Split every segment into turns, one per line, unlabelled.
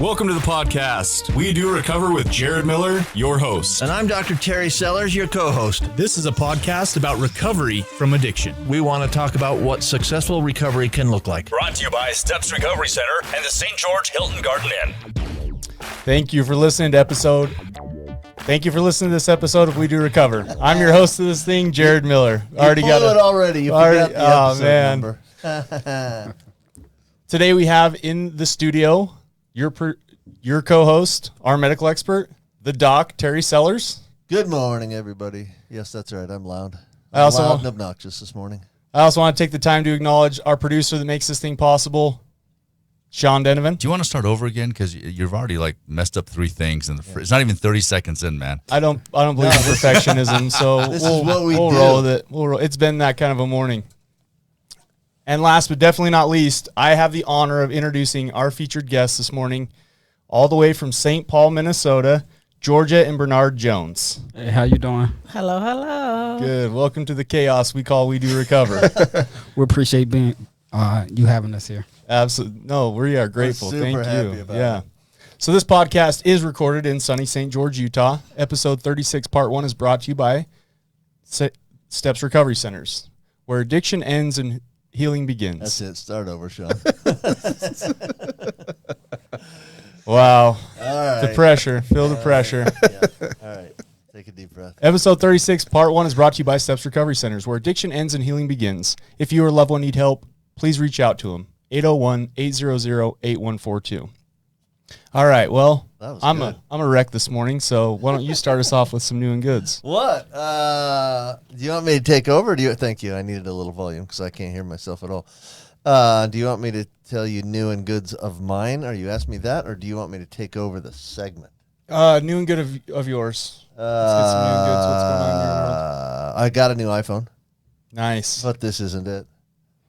Welcome to the podcast. We do recover with Jared Miller, your host.
And I'm Dr. Terry Sellers, your co-host.
This is a podcast about recovery from addiction.
We want to talk about what successful recovery can look like.
Brought to you by Steps Recovery Center and the St. George Hilton Garden Inn.
Thank you for listening to this episode of We Do Recover. I'm your host of this thing, Jared Miller.
You forgot the episode number.
Today we have in the studio your co-host, our medical expert, the doc, Terry Sellers.
Good morning, everybody. Yes, that's right. I'm loud.
Loud
and obnoxious this morning.
I also want to take the time to acknowledge our producer that makes this thing possible, Sean Denovan.
Do you want to start over again? Because you've already messed up three things, and it's not even 30 seconds in, man.
I don't believe in perfectionism, so we'll roll with it. It's been that kind of a morning. And last but definitely not least, I have the honor of introducing our featured guest this morning, all the way from St. Paul, Minnesota, Georgia and Bernard Jones.
Hey, how you doing?
Hello, hello.
Good. Welcome to the chaos we call We Do Recover.
We appreciate being you having us here.
Absolutely. No, we are grateful.
We're super
Thank
happy
you.
about it.
So this podcast is recorded in sunny St. George, Utah. Episode 36, part 1 is brought to you by Steps Recovery Centers, where addiction ends and healing begins.
That's it. Start over, Sean.
Wow.
All right.
The pressure. Feel the pressure.
Yeah. All right. Take a deep breath.
Episode 36, part 1 is brought to you by Steps Recovery Centers, where addiction ends and healing begins. If you or a loved one need help, please reach out to them. 801-800-8142. All right. Well, I'm a wreck this morning, so why don't you start us off with some new and goods?
What? Do you want me to take over? Thank you. I needed a little volume because I can't hear myself at all. Do you want me to tell you new and goods of mine? Are you asking me that, or do you want me to take over the segment?
New and good of yours. Let's get some new and goods. What's going on in your world?
I got a new iPhone.
Nice.
But this isn't it,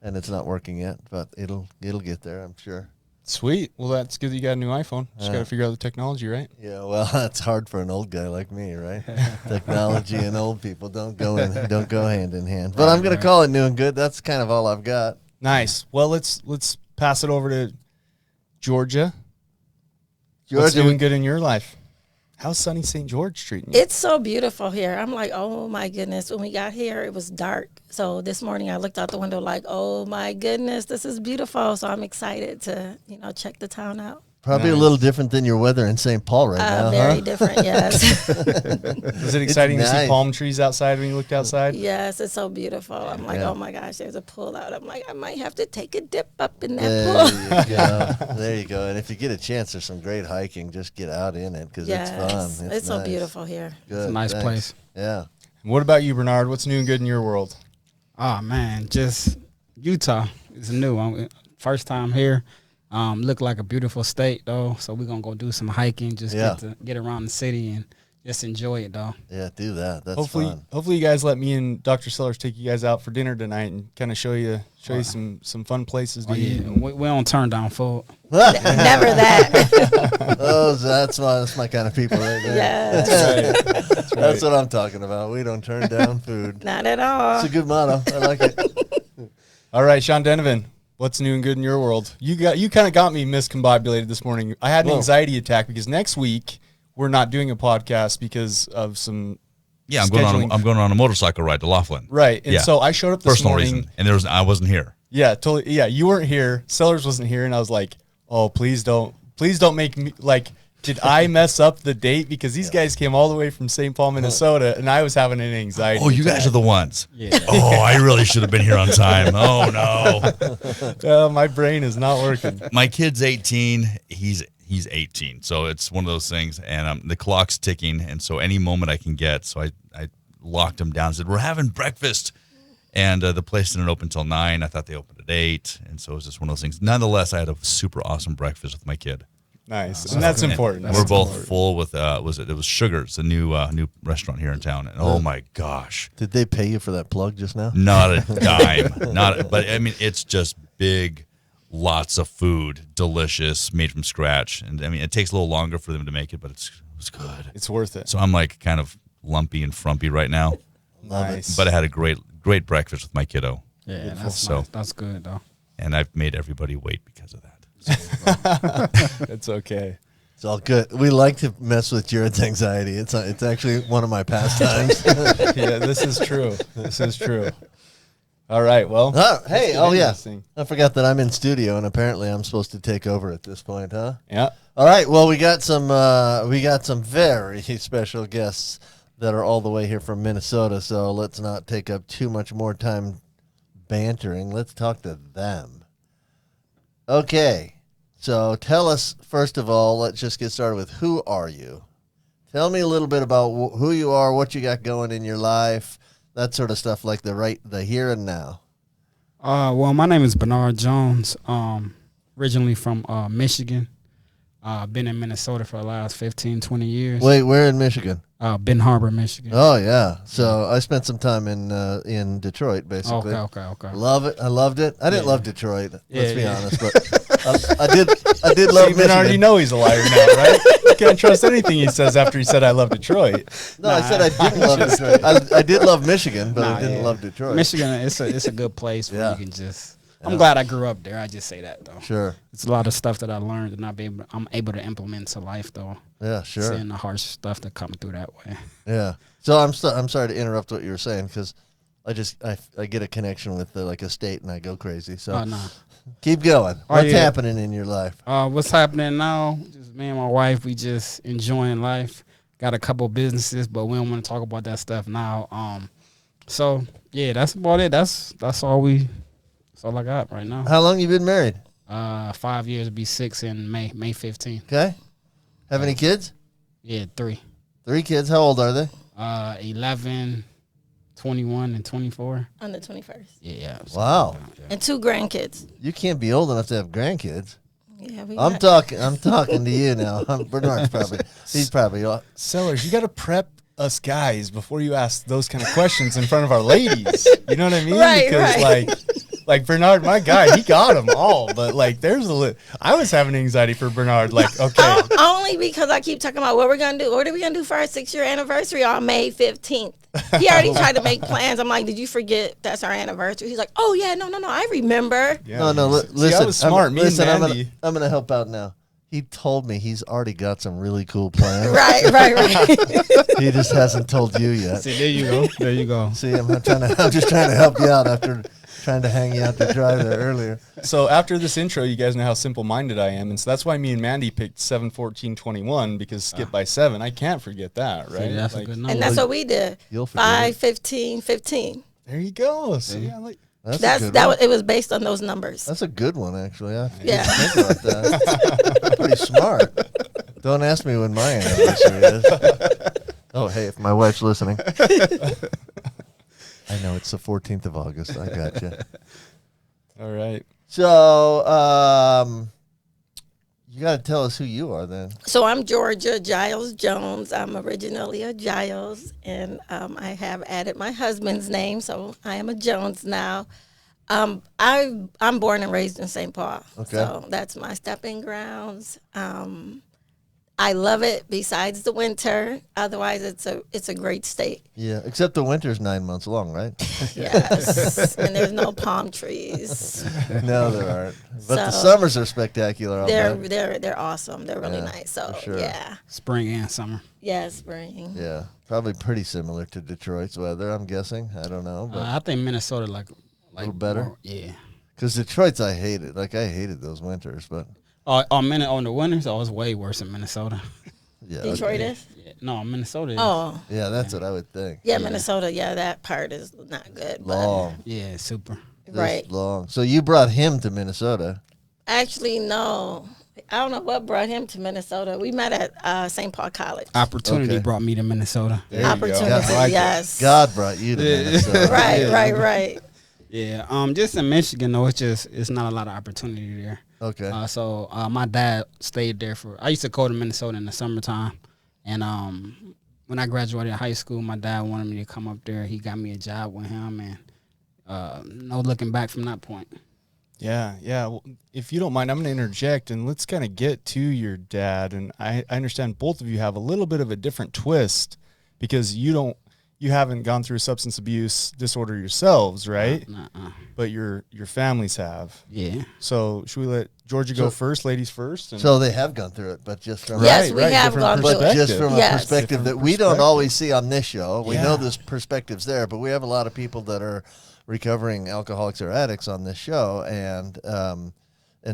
and it's not working yet. But it'll get there, I'm sure.
Sweet. Well, that's good that you got a new iPhone. Just got to figure out the technology, right?
Yeah, well, that's hard for an old guy like me, right? Technology and old people don't go hand in hand. But I'm going to call it new and good. That's kind of all I've got.
Nice. Well, let's pass it over to Georgia. What's doing good in your life? How's sunny St. George treating you?
It's so beautiful here. I'm like, oh my goodness. When we got here, it was dark. So this morning I looked out the window like, oh my goodness, this is beautiful. So I'm excited to, check the town out.
Probably a little different than your weather in St. Paul right now,
Very different, yes.
Is it exciting to see palm trees outside when you looked outside?
Yes, it's so beautiful. I'm like, oh my gosh, there's a pool out. I'm like, I might have to take a dip up in that
pool. There you go. And if you get a chance, there's some great hiking. Just get out in it because it's fun.
It's so beautiful here.
Good,
it's a nice place.
Yeah.
What about you, Bernard? What's new and good in your world?
Oh, man, just Utah is new. First time here. Look like a beautiful state, though. So we're going to go do some hiking, just get around the city and just enjoy it, though.
Yeah, do that. That's fun.
Hopefully you guys let me and Dr. Sellers take you guys out for dinner tonight and kind of show you some fun places to eat.
We don't turn down food.
Never that.
That's my kind of people right there.
Yeah.
That's right.
That's what I'm talking about. We don't turn down food.
Not at all.
It's a good motto. I like it.
All right, Sean Denovan. What's new and good in your world? You kind of got me miscombobulated this morning. I had an anxiety attack because next week we're not doing a podcast because of some.
Yeah, I'm going on a motorcycle ride to Laughlin.
Right, and so I showed up this morning.
Personal reason, and I wasn't here.
Yeah, totally. Yeah, you weren't here. Sellers wasn't here, and I was like, oh, please don't make me like. Did I mess up the date? Because these guys came all the way from St. Paul, Minnesota, and I was having an anxiety.
Oh, you guys are the ones.
Yeah.
Oh, I really should have been here on time. Oh, no.
My brain is not working.
My kid's 18. He's 18. So it's one of those things, and the clock's ticking, and so any moment I can get. So I locked him down and said, we're having breakfast. And the place didn't open until 9. I thought they opened at 8. And so it was just one of those things. Nonetheless, I had a super awesome breakfast with my kid.
Nice, and that's important.
We're both full with it was Sugar's, a new restaurant here in town, and oh my gosh,
did they pay you for that plug just now?
Not a dime, but I mean it's just big, lots of food, delicious, made from scratch, and I mean it takes a little longer for them to make it, but it's good.
It's worth it.
So I'm like kind of lumpy and frumpy right now.
Nice,
but I had a great breakfast with my kiddo.
Yeah, that's nice. That's good though.
And I've made everybody wait because of that.
It's okay.
It's all good. We like to mess with Jared's anxiety. It's actually one of my pastimes.
Yeah, this is true. This is true. All right. Well.
Hey. Oh yeah. I forgot that I'm in studio, and apparently I'm supposed to take over at this point, huh?
Yeah.
All right. Well, we got some very special guests that are all the way here from Minnesota. So let's not take up too much more time bantering. Let's talk to them. Okay. So tell us, first of all, let's just get started with who are you? Tell me a little bit about who you are, what you got going in your life, that sort of stuff, like the here and now.
Well, my name is Bernard Jones. Originally from Michigan. Been in Minnesota for the last 15, 20 years.
Wait, where in Michigan?
Benton Harbor, Michigan.
Oh yeah. So I spent some time in Detroit, basically.
Okay.
Love it. I loved it. I didn't love Detroit. Let's be honest, but I did love
You
Michigan.
already know he's a liar now, right? You can't trust anything he says after he said I love Detroit.
No, I said I didn't love Detroit. I did love Michigan, but I didn't love Detroit.
Michigan, it's a good place where you can just. I'm glad I grew up there. I just say that though.
Sure.
It's a lot of stuff that I learned and I'm able to implement to life though.
Yeah, sure.
Seeing the harsh stuff that come through that way.
Yeah. So I'm sorry to interrupt what you were saying because I get a connection with like a state and I go crazy. So
No.
keep going. What's happening in your life?
What's happening now? Just me and my wife. We just enjoying life. Got a couple businesses, but we don't want to talk about that stuff now. So yeah, that's about it. That's all I got right now.
How long you been married?
5 years, be 6 in May 15th.
Okay. Have any kids?
Yeah, 3.
3 kids. How old are they?
11, 21, and 24.
On the 21st.
Yeah.
Wow.
And 2 grandkids.
You can't be old enough to have grandkids.
Yeah,
I'm talking to you now. Bernard's probably
Sellers, you got to prep us guys before you ask those kind of questions in front of our ladies. You know what I mean?
Right,
because like Bernard, my guy, he got them all. But like, I was having anxiety for Bernard. Like, okay,
only because I keep talking about what we're gonna do. What are we gonna do for our 6-year anniversary on May 15th? He already tried to make plans. I'm like, did you forget that's our anniversary? He's like, oh yeah, no, I remember.
yeah.
No. Listen,
I was smart.
I'm gonna help out now. He told me he's already got some really cool plans.
Right.
He just hasn't told you yet.
See, there you go.
See, I'm just trying to help you out after trying to hang you out to dry there earlier.
So after this intro, you guys know how simple-minded I am, and so that's why me and Mandy picked 7-14-21 because skip by 7. I can't forget that, right?
See, that's a good number.
And that's what we did.
You'll forget
5, 15, 15.
There you go. See, I like.
It was based on those numbers.
That's a good one, actually. I
Yeah.
didn't think about that. Pretty smart. Don't ask me when my anniversary is. Oh, hey, if my wife's listening. I know it's the 14th of August. I got you.
All right.
So, you got to tell us who you are then. So
I'm Georgia Giles Jones. I'm originally a Giles, and I have added my husband's name, so I am a Jones now. I'm born and raised in St. Paul, so that's my stepping grounds. I love it. Besides the winter, otherwise it's a great state.
Yeah, except the winter's 9 months long, right?
Yes, and there's no palm trees.
No, there aren't. But the summers are spectacular.
They're awesome. They're really nice. So
sure.
yeah,
spring and summer.
Yeah, spring.
Yeah, probably pretty similar to Detroit's weather. I'm guessing. I don't know, but
I think Minnesota like
a little better.
Yeah,
because Detroit's I hated. Like I hated those winters, but.
On the winters, it's way worse in Minnesota.
Yeah,
Detroit is?
Yeah, no, Minnesota is.
Oh.
Yeah, that's what I would think.
Yeah, Minnesota, that part is not good.
Long.
Yeah, super.
Right.
Long. So you brought him to Minnesota.
Actually, no. I don't know what brought him to Minnesota. We met at St. Paul College.
Opportunity brought me to Minnesota.
Opportunity, yes.
God brought you to Minnesota.
Right.
Yeah, just in Michigan, though, it's not a lot of opportunity there.
Okay.
So my dad stayed there I used to go to Minnesota in the summertime. And when I graduated high school, my dad wanted me to come up there. He got me a job with him, and no looking back from that point.
Yeah. Well, if you don't mind, I'm going to interject, and let's kind of get to your dad. And I understand both of you have a little bit of a different twist because you you haven't gone through a substance abuse disorder yourselves, right? But your families have.
Yeah.
So should we let Georgia go first, ladies first? And
So they have gone through it, but just from
Yes, we have
different
gone through it.
but just from
Yes.
a perspective
Different
that we don't
perspective.
always see on this show. We
Yeah.
know this perspective's there, but we have a lot of people that are recovering alcoholics or addicts on this show, and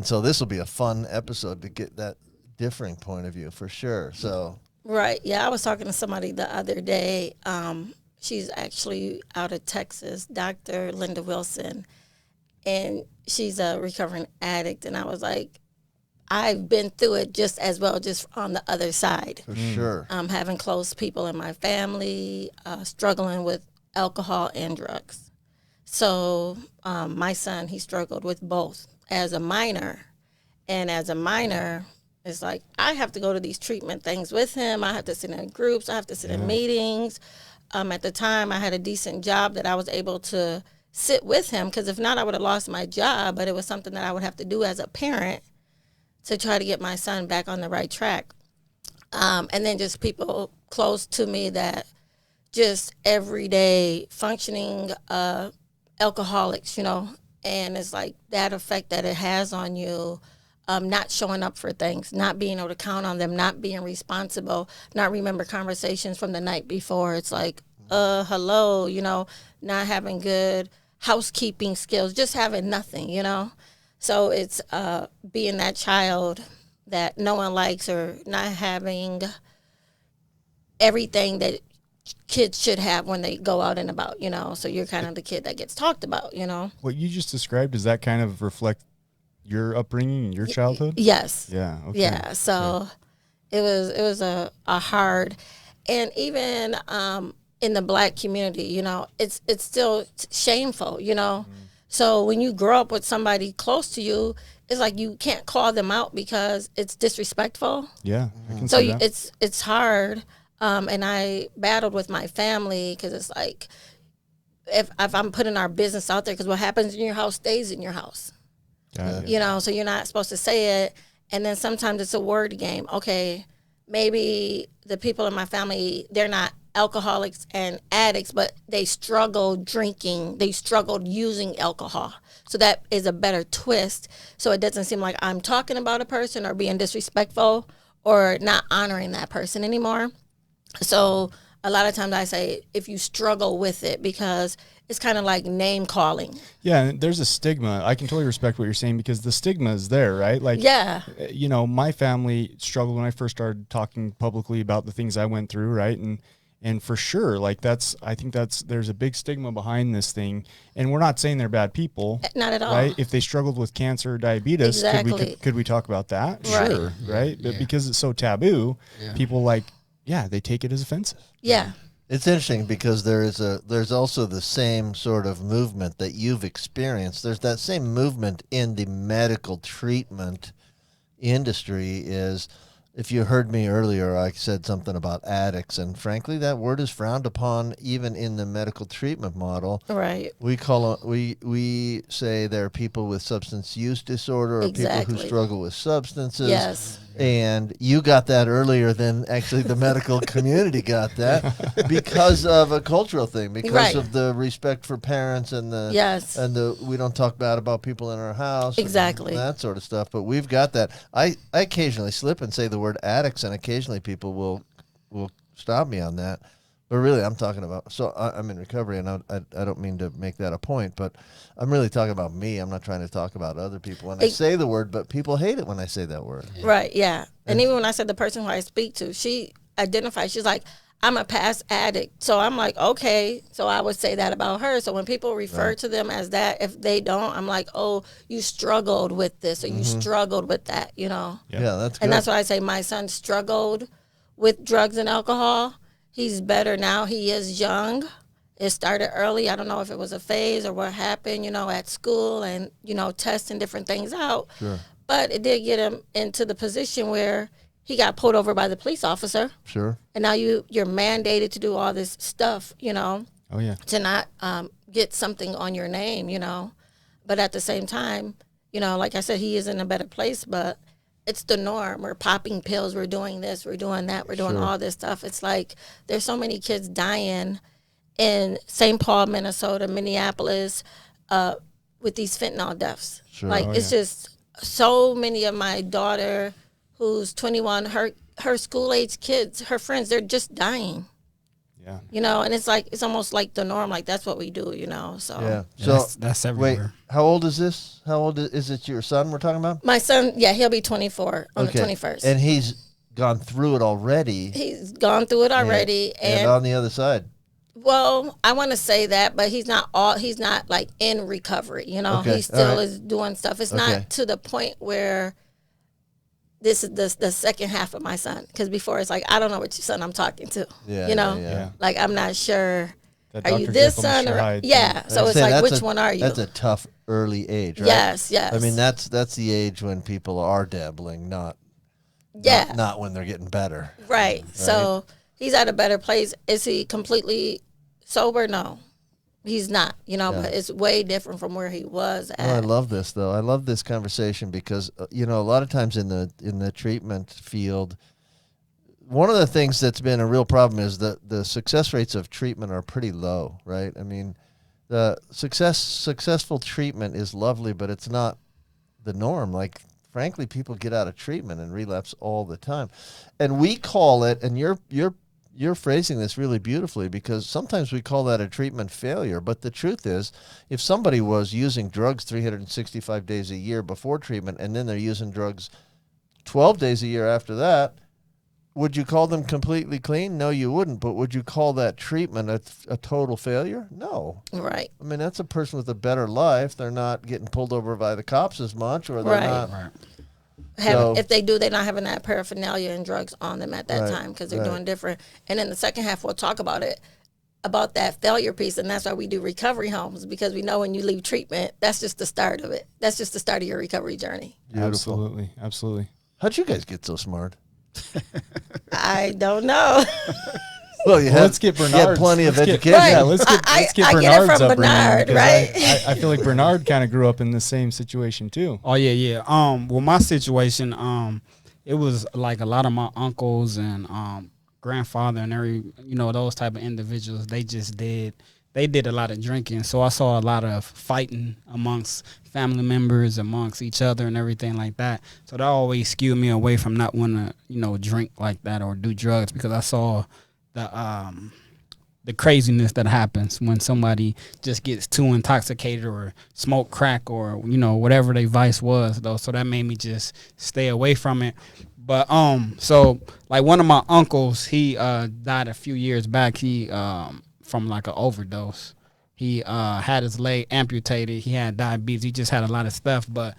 so this will be a fun episode to get that differing point of view for sure. So
Right. Yeah, I was talking to somebody the other day. She's actually out of Texas, Dr. Linda Wilson, and she's a recovering addict. And I was like, I've been through it just as well, just on the other side.
for sure,
Having close people in my family, struggling with alcohol and drugs. So my son, he struggled with both as a minor. And as a minor, it's like I have to go to these treatment things with him. I have to sit in groups. I have to sit in meetings. At the time, I had a decent job that I was able to sit with him, because if not, I would have lost my job. But it was something that I would have to do as a parent to try to get my son back on the right track. And then just people close to me that just everyday functioning alcoholics, and it's like that effect that it has on you. Not showing up for things, not being able to count on them, not being responsible, not remember conversations from the night before. It's like, hello, not having good housekeeping skills, just having nothing, So it's being that child that no one likes, or not having everything that kids should have when they go out and about, So you're kind of the kid that gets talked about,
what you just described, does that kind of reflect your upbringing and your childhood?
Yes.
Yeah. Okay.
Yeah. So it was a hard, and even in the Black community, it's still shameful, So when you grow up with somebody close to you, it's like you can't call them out because it's disrespectful.
Yeah. I can
So
see that.
it's hard, and I battled with my family, because it's like if I'm putting our business out there, because what happens in your house stays in your house. So you're not supposed to say it. And then sometimes it's a word game. Okay, maybe the people in my family, they're not alcoholics and addicts, but they struggled drinking. They struggled using alcohol. So that is a better twist. So it doesn't seem like I'm talking about a person or being disrespectful or not honoring that person anymore. So a lot of times I say, if you struggle with it, because it's kind of like name calling.
Yeah, and there's a stigma. I can totally respect what you're saying, because the stigma is there, right? Like,
Yeah.
My family struggled when I first started talking publicly about the things I went through, right? And for sure, like I think there's a big stigma behind this thing. And we're not saying they're bad people.
Not at all.
Right? If they struggled with cancer or diabetes,
Exactly.
could we talk about that?
Right.
Sure, right? But because it's so taboo, people they take it as offensive.
Yeah.
it's interesting because there's also the same sort of movement that you've experienced. There's that same movement in the medical treatment industry. Is if you heard me earlier, I said something about addicts, and frankly, that word is frowned upon even in the medical treatment model.
Right.
We call it, we say there are people with substance use disorder, or people
Exactly.
who struggle with substances.
Yes.
And you got that earlier than actually the medical community got that because of a cultural thing, because
Right.
of the respect for parents and the
Yes.
and the we don't talk bad about people in our house.
Exactly.
And that sort of stuff. But we've got that. I occasionally slip and say the word addicts, and occasionally people will stop me on that. But really, I'm talking about, so I'm in recovery, and I don't mean to make that a point, but I'm really talking about me. I'm not trying to talk about other people when I say the word, but people hate it when I say that word.
Right, yeah. And even when I said the person who I speak to, she identifies, she's like, I'm a past addict. So I'm like, okay. So I would say that about her. So when people refer to them as that, if they don't, I'm like, oh, you struggled with this, or you struggled with that, you know?
Yeah, that's good.
And that's why I say my son struggled with drugs and alcohol. He's better now. He is young. It started early. I don't know if it was a phase or what happened, you know, at school and, you know, testing different things out.
Sure.
But it did get him into the position where he got pulled over by the police officer.
Sure.
And now you're mandated to do all this stuff, you know,
Oh yeah.
to not get something on your name, you know. But at the same time, you know, like I said, he is in a better place, but it's the norm. We're popping pills. We're doing this. We're doing that. We're doing all this stuff. It's like there's so many kids dying in St. Paul, Minnesota, Minneapolis, with these fentanyl deaths.
Sure.
Like, it's just so many of my daughter, who's 21, her school-age kids, her friends, they're just dying.
Yeah.
You know, and it's like, it's almost like the norm. Like, that's what we do, you know, so.
Yeah.
So
So
that's everywhere.
wait, how old is this? How old is it? Your son we're talking about?
My son, yeah, he'll be 24 on the 21st.
And he's gone through it already.
He's gone through it already.
And on the other side.
Well, I want to say that, but he's not like in recovery, you know.
Okay,
He still
all right.
is doing stuff. It's
Okay.
not to the point where this is the second half of my son, because before it's like, I don't know which son I'm talking to.
Yeah,
you know,
yeah.
Like, I'm not sure.
That
Are you
Dr.
this
Jekyll,
son
Mr.
or
Hyde
yeah?
thing.
So it's
saying
like,
that's
which one are you?
That's a tough early age, right?
Yes, yes.
I mean, that's the age when people are dabbling, not when they're getting better.
Right. So he's at a better place. Is he completely sober? No, he's not. You know, but it's way different from where he was at.
Oh, I love this though. I love this conversation because you know, a lot of times in the treatment field, one of the things that's been a real problem is that the success rates of treatment are pretty low, right? I mean, the successful treatment is lovely, but it's not the norm. Like, frankly, people get out of treatment and relapse all the time, and we call it. And you're phrasing this really beautifully, because sometimes we call that a treatment failure. But the truth is, if somebody was using drugs 365 days a year before treatment, and then they're using drugs 12 days a year after that, would you call them completely clean? No, you wouldn't. But would you call that treatment a total failure? No.
Right.
I mean, that's a person with a better life. They're not getting pulled over by the cops as much, or they're not.
Right.
If they do, they're not having that paraphernalia and drugs on them at that time, because they're doing different. And in the second half, we'll talk about it, about that failure piece. And that's why we do recovery homes, because we know when you leave treatment, that's just the start of it. That's just the start of your recovery journey.
Beautiful.
Absolutely.
How'd you guys get so smart?
I don't know.
Well,
let's get Bernard.
You had plenty of education.
Right.
Yeah, let's get
I get it
Bernard's
from
upbringing,
Bernard,
because
right?
I feel like Bernard kind of grew up in the same situation too.
Oh yeah. Well, my situation, it was like a lot of my uncles and grandfather and those type of individuals. They did a lot of drinking, so I saw a lot of fighting amongst family members, amongst each other, and everything like that. So that always skewed me away from not wanting to, drink like that or do drugs, because I saw the craziness that happens when somebody just gets too intoxicated or smoke crack or whatever their vice was, though. So that made me just stay away from it. But so like one of my uncles, he died a few years back. He from like an overdose. He had his leg amputated. He had diabetes. He just had a lot of stuff, but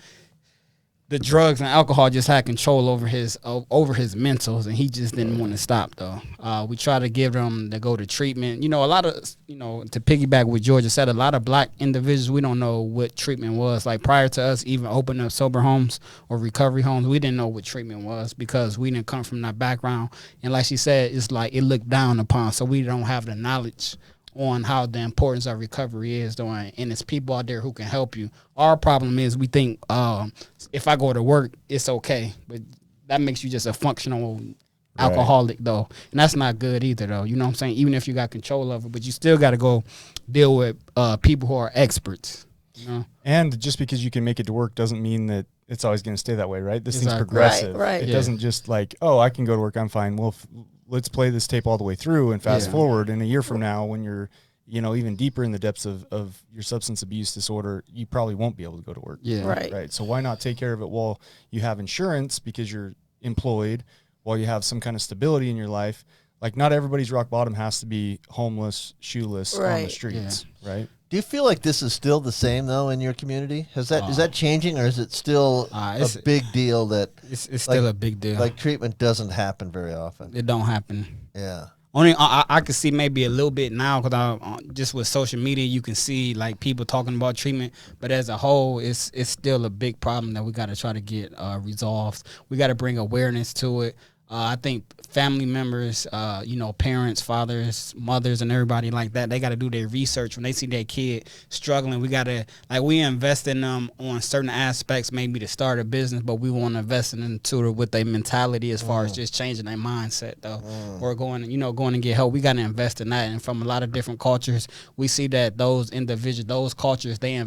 the drugs and alcohol just had control over his mentals, and he just didn't want to stop, though. We tried to give him to go to treatment. A lot of, to piggyback what Georgia said, a lot of black individuals, we don't know what treatment was. Like, prior to us even opening up sober homes or recovery homes, we didn't know what treatment was, because we didn't come from that background. And like she said, it's like it looked down upon, so we don't have the knowledge on how the importance of recovery is, though, and it's people out there who can help you. Our problem is we think if I go to work, it's okay, but that makes you just a functional alcoholic, though, and that's not good either, though. You know what I'm saying? Even if you got control of it, but you still got to go deal with people who are experts.
And just because you can make it to work doesn't mean that it's always going to stay that way, right? This thing's
Exactly.
progressive.
Right.
It doesn't just like, oh, I can go to work, I'm fine. Well, let's play this tape all the way through and fast forward. And a year from now, when you're, even deeper in the depths of your substance abuse disorder, you probably won't be able to go to work.
Yeah.
Right.
So why not take care of it while you have insurance, because you're employed, while you have some kind of stability in your life? Like, not everybody's rock bottom has to be homeless, shoeless on the
Right.
streets, right?
Do you feel like this is still the same though in your community? Is that changing, or is it still a big deal that
It's still a big deal.
like treatment doesn't happen very often?
It don't happen.
Yeah.
Only I could see maybe a little bit now, because just with social media, you can see like people talking about treatment. But as a whole, it's still a big problem that we got to try to get resolved. We got to bring awareness to it. I think family members, parents, fathers, mothers, and everybody like that, they got to do their research when they see their kid struggling. We got to, we invest in them on certain aspects, maybe to start a business, but we want to invest in them too with their mentality as far as just changing their mindset, though, or going and get help. We got to invest in that. And from a lot of different cultures, we see that those individuals, those cultures, they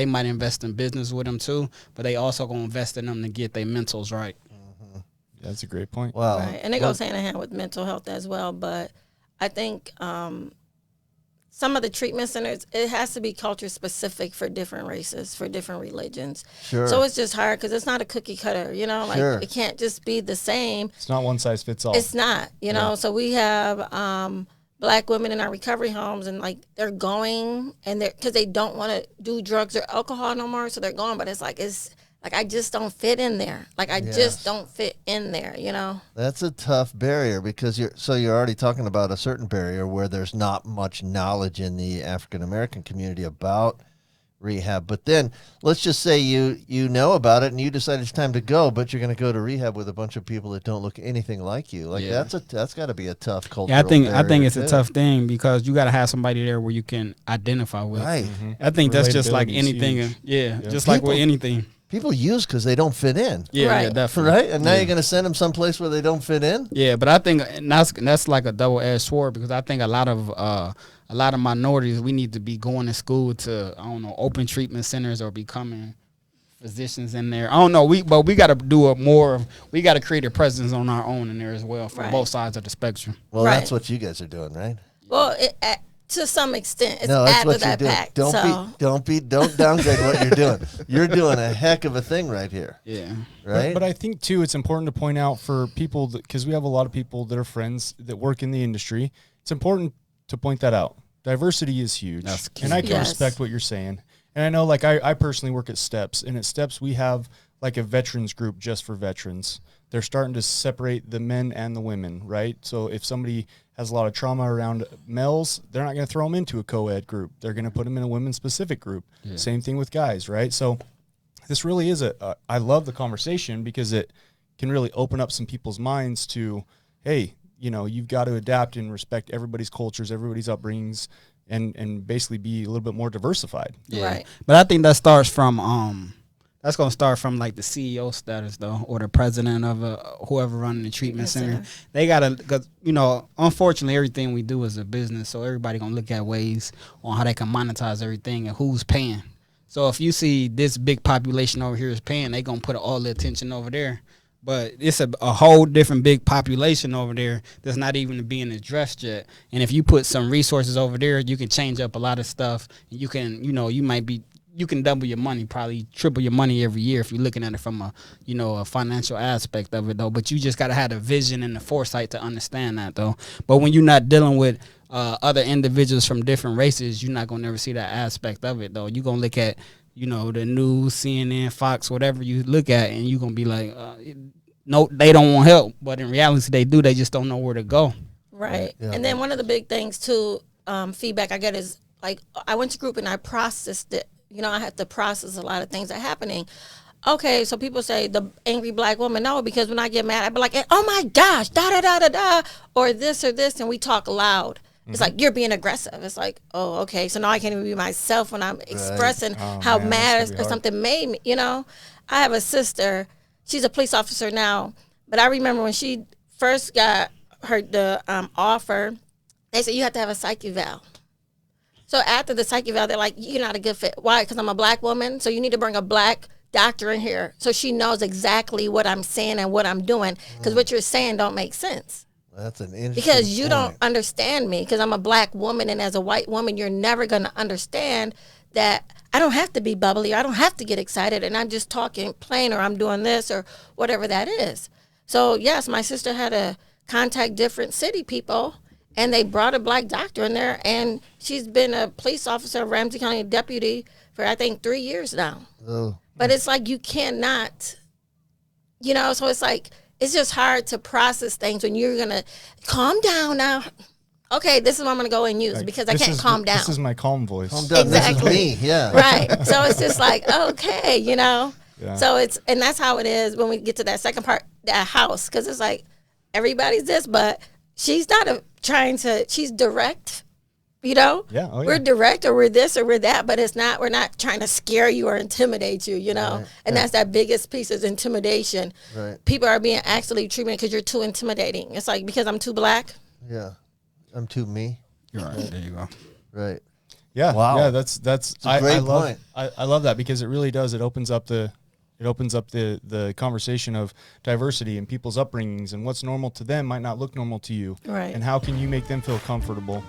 might invest in business with them too, but they also going to invest in them to get their mentals right.
That's a great point.
Wow.
Right. And it goes hand in hand with mental health as well. But I think some of the treatment centers, it has to be culture specific for different races, for different religions.
Sure.
So it's just hard because it's not a cookie cutter,
Sure.
It can't just be the same.
It's not one size fits all.
It's not, So we have Black women in our recovery homes, and they're going and because they don't want to do drugs or alcohol no more. So they're going, but it's I just don't fit in there. Just don't fit in there,
That's a tough barrier because you're already talking about a certain barrier where there's not much knowledge in the African American community about rehab. But then let's just say you know about it and you decide it's time to go, but you're going to go to rehab with a bunch of people that don't look anything like you. That's got to be a tough cultural
I think it's
barrier,
a tough thing because you got to have somebody there where you can identify with.
Right.
I think that's just like anything.
Huge.
Just like with anything.
People use because they don't fit in.
Yeah,
Right.
yeah, definitely.
Right? And now you're going to send them someplace where they don't fit in?
Yeah, but I think that's like a double-edged sword because I think a lot of minorities, we need to be going to school to, open treatment centers or becoming physicians in there. I don't know, we got to do we got to create a presence on our own in there as well from both sides of the spectrum.
Well,
Right.
that's what you guys are doing, right?
Well, to some extent, it's
No, that's
add
what
to
you're
that
doing.
pack.
Don't downgrade what you're doing. You're doing a heck of a thing right here.
Yeah.
Right?
But I think, too, it's important to point out for people, because we have a lot of people that are friends that work in the industry, it's important to point that out. Diversity is huge.
That's key.
And I can
Yes.
respect what you're saying. And I know, I personally work at STEPS, and at STEPS we have a veterans group just for veterans. They're starting to separate the men and the women, right? So if somebody has a lot of trauma around males, they're not going to throw them into a co-ed group. They're going to put them in a women-specific group. Yeah. Same thing with guys, right? So this really is I love the conversation because it can really open up some people's minds to, hey, you've got to adapt and respect everybody's cultures, everybody's upbringings, and basically be a little bit more diversified.
Yeah.
Right.
But I think that starts from that's going to start from the CEO status though, or the president of whoever running the treatment center. They got to, because unfortunately everything we do is a business, so everybody going to look at ways on how they can monetize everything and who's paying. So if you see this big population over here is paying, they going to put all the attention over there. But it's a whole different big population over there that's not even being addressed yet. And if you put some resources over there, you can change up a lot of stuff. You can, you can double your money, probably triple your money every year if you're looking at it from a financial aspect of it, though. But you just got to have the vision and the foresight to understand that, though. But when you're not dealing with other individuals from different races, you're not going to never see that aspect of it, though. You're going to look at, the news, CNN, Fox, whatever you look at, and you're going to be like, no, they don't want help. But in reality, they do. They just don't know where to go.
Right.
Yeah.
And then one of the big things, too, feedback I get is, I went to group and I processed it. I have to process a lot of things that are happening. Okay, so people say the angry Black woman. No, because when I get mad, I be like, oh my gosh, da-da-da-da-da, or this, and we talk loud. It's like, you're being aggressive. It's like, oh, okay, so now I can't even be myself when I'm expressing how mad or something made me, I have a sister. She's a police officer now, but I remember when she first got the offer, they said, you have to have a psych eval. So after the psych eval, they're like, you're not a good fit. Why? Because I'm a Black woman, so you need to bring a Black doctor in here so she knows exactly what I'm saying and what I'm doing, because what you're saying don't make sense.
That's an interesting
Because you
point.
don't understand me, because I'm a Black woman, and as a white woman, you're never going to understand that I don't have to be bubbly, or I don't have to get excited, and I'm just talking plain, or I'm doing this, or whatever that is. So, yes, my sister had to contact different city people, and they brought a Black doctor in there, and she's been a police officer, Ramsey County deputy, for I think 3 years now.
Oh.
But it's like you cannot, so it's like, it's just hard to process things when you're going to calm down now. Okay, this is what I'm going to go and use because I can't calm down.
This is my calm voice.
Calm down.
Exactly.
This is me. Yeah.
Right. So it's just like, okay,
Yeah.
So and that's how it is when we get to that second part, that house, because it's like, everybody's this, but she's not she's direct. You know, we're direct, or we're this, or we're that, but we're not trying to scare you or intimidate you, you know, right. And that's that biggest piece is intimidation. Right. People are being actually treated because you're too intimidating. It's like, because I'm too black.
Yeah. I'm too me.
You're right. There you go.
Right.
Yeah.
Wow.
Yeah. That's
a great point.
I love that, because it really does. It opens up the conversation of diversity and people's upbringings, and what's normal to them might not look normal to you.
Right.
And how can you make them feel comfortable?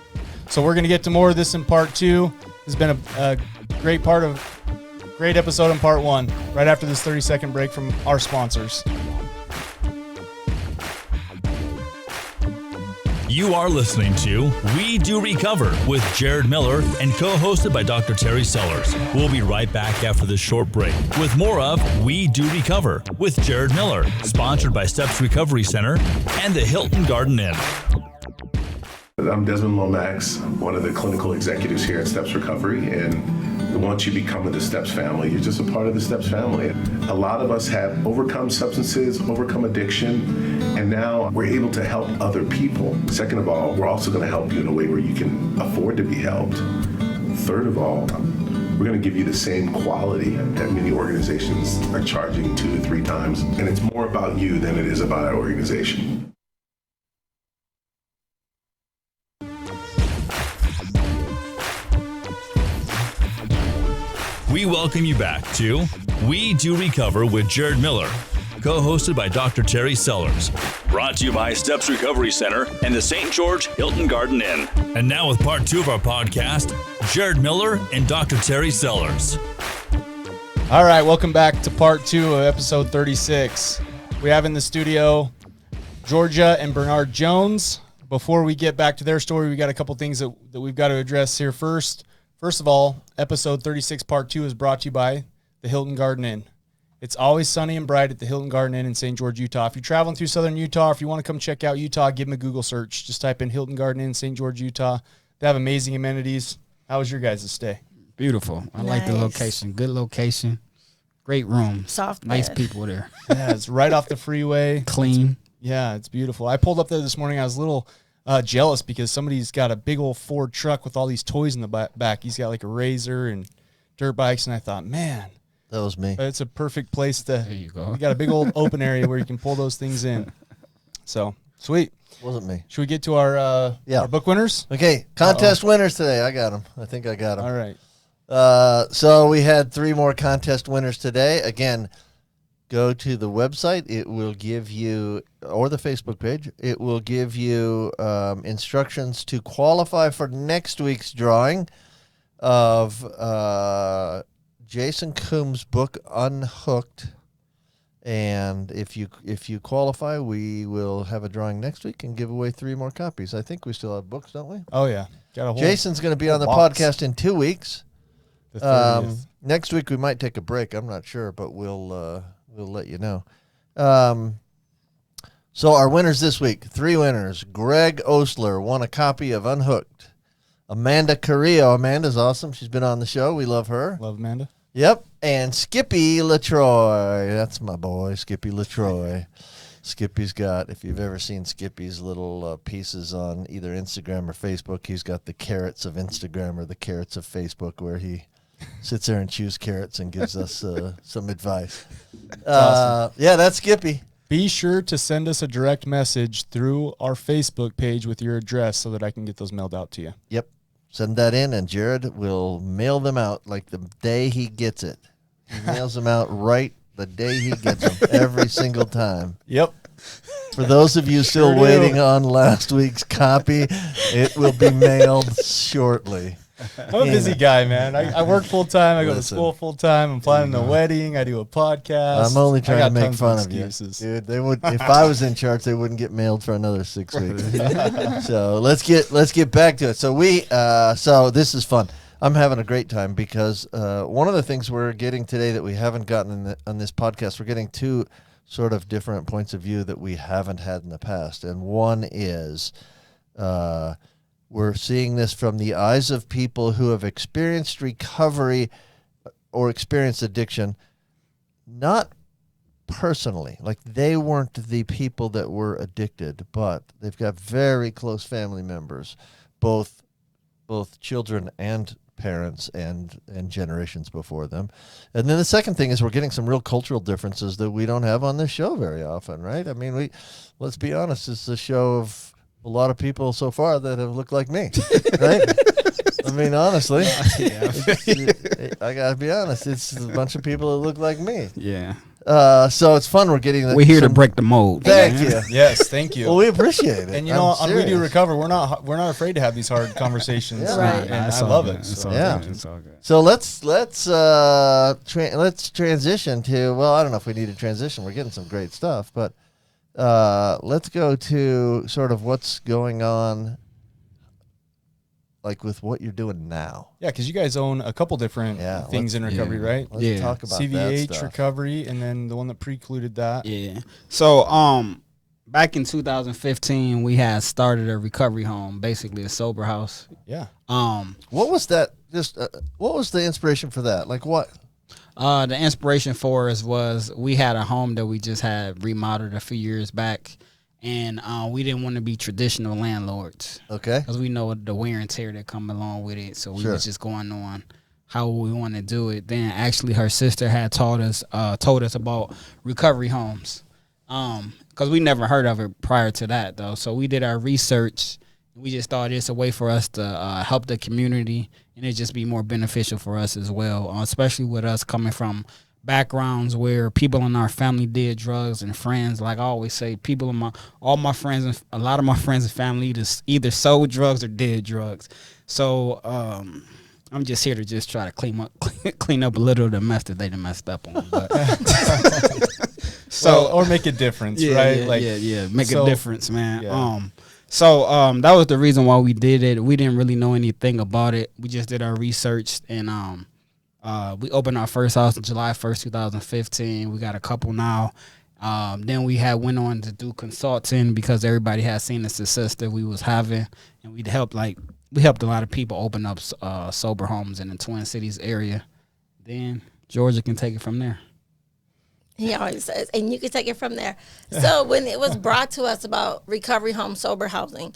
So we're going to get to more of this in part 2. This has been a great episode in part 1, right after this 30-second break from our sponsors.
You are listening to We Do Recover with Jared Miller and co-hosted by Dr. Terry Sellers. We'll be right back after this short break with more of We Do Recover with Jared Miller, sponsored by Steps Recovery Center and the Hilton Garden Inn.
I'm Desmond Lomax, one of the clinical executives here at Steps Recovery, and once you become in the Steps family, you're just a part of the Steps family. A lot of us have overcome substances, overcome addiction, and now we're able to help other people. Second of all, we're also going to help you in a way where you can afford to be helped. Third of all, we're going to give you the same quality that many organizations are charging 2 to 3 times, and it's more about you than it is about our organization.
We welcome you back to We Do Recover with Jared Miller, co-hosted by Dr. Terry Sellers. Brought to you by Steps Recovery Center and the St. George Hilton Garden Inn. And now with part 2 of our podcast, Jared Miller and Dr. Terry Sellers.
All right, welcome back to part 2 of episode 36. We have in the studio Georgia and Bernard Jones. Before we get back to their story, we got a couple things that we've got to address here first. First of all, episode 36, part 2 is brought to you by the Hilton Garden Inn. It's always sunny and bright at the Hilton Garden Inn in St. George, Utah. If you're traveling through southern Utah, if you want to come check out Utah, give them a Google search. Just type in Hilton Garden Inn, St. George, Utah. They have amazing amenities. How was your guys' stay?
Beautiful. I like the location. Good location. Great room.
Soft
nice
bed.
people there.
Yeah, it's right off the freeway.
Clean.
Yeah, it's beautiful. I pulled up there this morning. I was a little jealous because somebody's got a big old Ford truck with all these toys in the back. He's got like a razor and dirt bikes, and I thought, man,
that was me.
It's a perfect place to.
There you go.
You got a big old open area where you can pull those things in. So sweet.
Wasn't me.
Should we get to our book winners?
Okay, contest winners today. I got them. I think I got them.
All right.
So we had 3 more contest winners today. Again, go to the website. It will give you, or the Facebook page, it will give you instructions to qualify for next week's drawing of Jason Coombs' book, Unhooked. And if you qualify, we will have a drawing next week and give away 3 more copies. I think we still have books, don't we?
Oh, yeah. Got a whole
Jason's going to be on the
box.
podcast in 2 weeks.
The 30th.
Next week we might take a break. I'm not sure, but we'll let you know. So our winners this week, 3 winners. Greg Osler won a copy of Unhooked. Amanda Carrillo. Amanda's awesome. She's been on the show. We love her.
Love Amanda.
Yep. And Skippy LaTroy. That's my boy, Skippy LaTroy. Skippy's got, if you've ever seen Skippy's little pieces on either Instagram or Facebook, he's got the carrots of Instagram or the carrots of Facebook, where he sits there and chews carrots and gives us some advice. Awesome. Yeah, that's Skippy.
Be sure to send us a direct message through our Facebook page with your address so that I can get those mailed out to you.
Yep. Send that in, and Jared will mail them out like the day he gets it. He mails them out right the day he gets them, every single time.
Yep.
For those of you still waiting on last week's copy, it will be mailed shortly.
I'm a busy guy, man. I work full time. I go to school full time. I'm planning a wedding. I do a podcast.
I'm only trying to make fun of you,
excuses.
dude. They would, if I was in charge, they wouldn't get mailed for another 6 weeks. So let's get back to it. So so this is fun. I'm having a great time because one of the things we're getting today that we haven't gotten on this podcast, we're getting 2 sort of different points of view that we haven't had in the past, and one is. We're seeing this from the eyes of people who have experienced recovery or experienced addiction, not personally. Like, they weren't the people that were addicted, but they've got very close family members, both children and parents and generations before them. And then the second thing is we're getting some real cultural differences that we don't have on this show very often, right? I mean, let's be honest, it's a show of a lot of people so far that have looked like me, right? I mean, honestly, I gotta be honest, it's a bunch of people that look like me.
Yeah.
So it's fun. We're getting.
We're here to break the mold.
Thank you.
Yes, thank you.
Well, we appreciate it.
And on We Do Recover, we're not afraid to have these hard conversations.
Yeah.
Right.
And I love it.
It's
So.
all
Yeah.
good. It's all good.
So let's transition to. Well, I don't know if we need to transition. We're getting some great stuff, but let's go to sort of what's going on, like with what you're doing now.
Yeah, because you guys own a couple different things in recovery, right?
Let's talk about that
CVH
stuff.
recovery, and then the one that precluded that.
Yeah. So back in 2015, we had started a recovery home, basically a sober house.
Yeah.
What was that? Just what was the inspiration for that? Like what?
The inspiration for us was we had a home that we just had remodeled a few years back, and we didn't want to be traditional landlords.
Okay.
Because we know the wear and tear that come along with it. So we
Sure.
was just going on how we want to do it. Then actually her sister had told us about recovery homes. Because we never heard of it prior to that, though. So we did our research. We just thought it's a way for us to help the community, and it just be more beneficial for us as well, especially with us coming from backgrounds where people in our family did drugs and friends. Like I always say, all my friends and a lot of my friends and family either sold drugs or did drugs. So I'm just here to just try to clean up a little of the mess that they done messed up on. But
Or make a difference, right?
Make a difference, man.
Yeah.
That was the reason why we did it. We didn't really know anything about it. We just did our research, and we opened our first house on July 1st, 2015. We got a couple now. Then we went on to do consulting because everybody had seen the success that we was having, and we helped a lot of people open up sober homes in the Twin Cities area. Then Georgia can take it from there.
He always says, and you can take it from there. So when it was brought to us about recovery home, sober housing,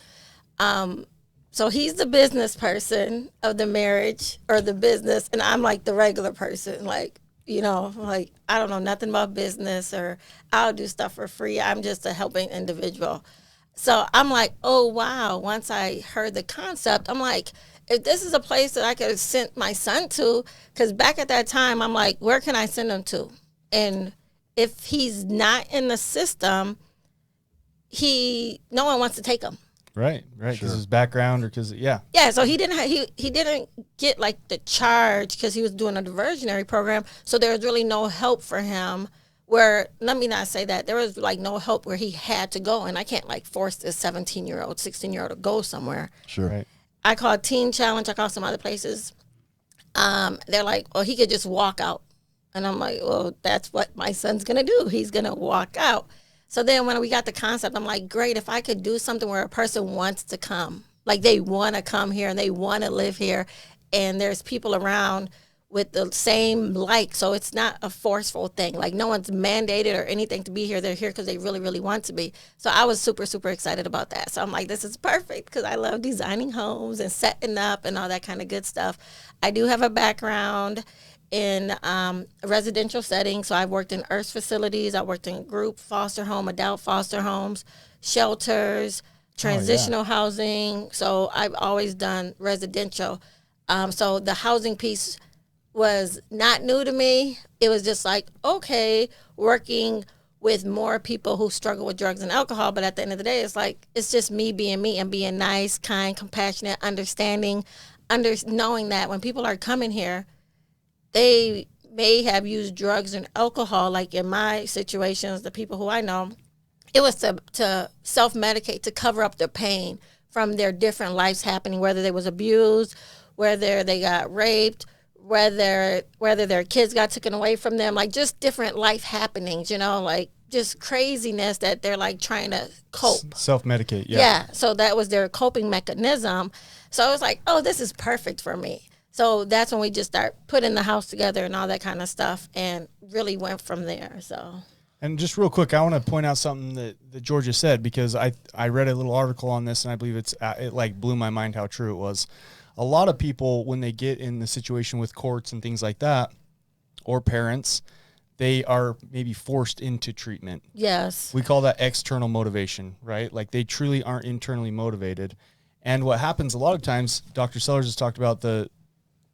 so he's the business person of the marriage or the business, and I'm like the regular person, like, like I don't know nothing about business, or I'll do stuff for free. I'm just a helping individual. So I'm like, oh, wow. Once I heard the concept, I'm like, if this is a place that I could have sent my son to, because back at that time, I'm like, where can I send him to? And if he's not in the system, no one wants to take him.
Right, because his background, or because
Yeah, so he didn't get like the charge because he was doing a diversionary program. So there was really no help for him. Where, let me not say that, there was like no help where he had to go, and I can't like force this 17-year-old, 16-year-old to go somewhere.
Sure.
Right.
I called Teen Challenge. I called some other places. They're like, oh, he could just walk out. And I'm like, well, that's what my son's going to do. He's going to walk out. So then when we got the concept, I'm like, great, if I could do something where a person wants to come, like they want to come here and they want to live here, and there's people around with the same so it's not a forceful thing. Like no one's mandated or anything to be here. They're here because they really, really want to be. So I was super, super excited about that. So I'm like, this is perfect because I love designing homes and setting up and all that kind of good stuff. I do have a background in a residential setting. So I've worked in IRF facilities. I worked in group foster home, adult foster homes, shelters, transitional housing. So I've always done residential. So the housing piece was not new to me. It was just like, okay, working with more people who struggle with drugs and alcohol. But at the end of the day, it's like, it's just me and being nice, kind, compassionate, understanding, knowing that when people are coming here, they may have used drugs and alcohol. Like in my situations, the people who I know, it was to self-medicate, to cover up their pain from their different lives happening, whether they was abused, whether they got raped, whether their kids got taken away from them, like just different life happenings, like just craziness that they're like trying to cope.
Self-medicate,
Yeah, so that was their coping mechanism. So I was like, oh, this is perfect for me. So that's when we just start putting the house together and all that kind of stuff, and really went from there. So
And just real quick, I want to point out something that Georgia said, because I read a little article on this, and I believe it like blew my mind how true it was. A lot of people, when they get in the situation with courts and things like that, or parents, they are maybe forced into treatment.
Yes.
We call that external motivation, right? Like they truly aren't internally motivated. And what happens a lot of times, Dr. Sellers has talked about the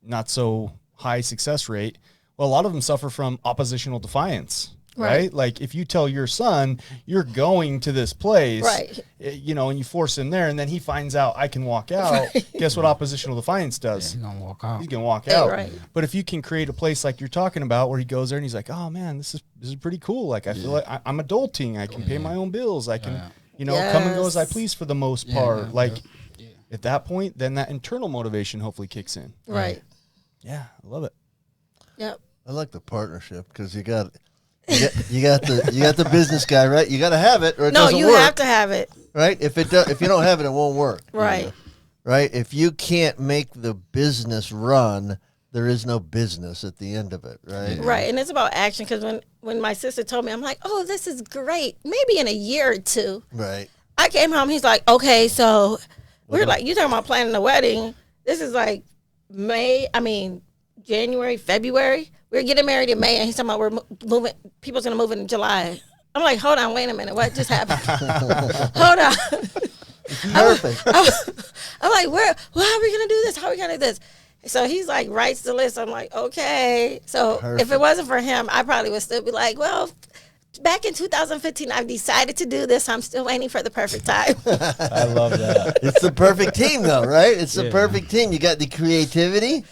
not so high success rate. Well, a lot of them suffer from oppositional defiance. Right? Like if you tell your son you're going to this place,
right,
you know, and you force him there, and then he finds out I can walk out. Right. Guess what oppositional defiance does?
He's gonna walk out.
He's gonna walk out.
Right.
But if you can create a place like you're talking about, where he goes there and he's like, oh man, this is pretty cool. Like I feel like I'm adulting. I can pay my own bills. I can, you know, come and go as I please for the most part. Like at that point, then that internal motivation hopefully kicks in.
Right.
Yeah, I love it.
Yep.
I like the partnership because you got the business guy, right? You got to have it, or it doesn't work.
No, you have to have it,
right? If you don't have it, it won't work.
Right.
Right. If you can't make the business run, there is no business at the end of it, right?
Right, and it's about action. Because when my sister told me, I'm like, oh, this is great. Maybe in a year or two.
Right.
I came home. He's like, okay, so we're like, you talking about planning the wedding? This is like January, February. We're getting married in May, and he's talking about we're moving. People's gonna move in July. I'm like, hold on, wait a minute, what just happened? Hold on.
Perfect.
I'm like, how are we gonna do this? How are we gonna do this? So he's like, writes the list. I'm like, okay. So if it wasn't for him, I probably would still be like, well, back in 2015, I've decided to do this. I'm still waiting for the perfect time.
I love that.
It's the perfect team, though, right? It's the perfect team. You got the creativity.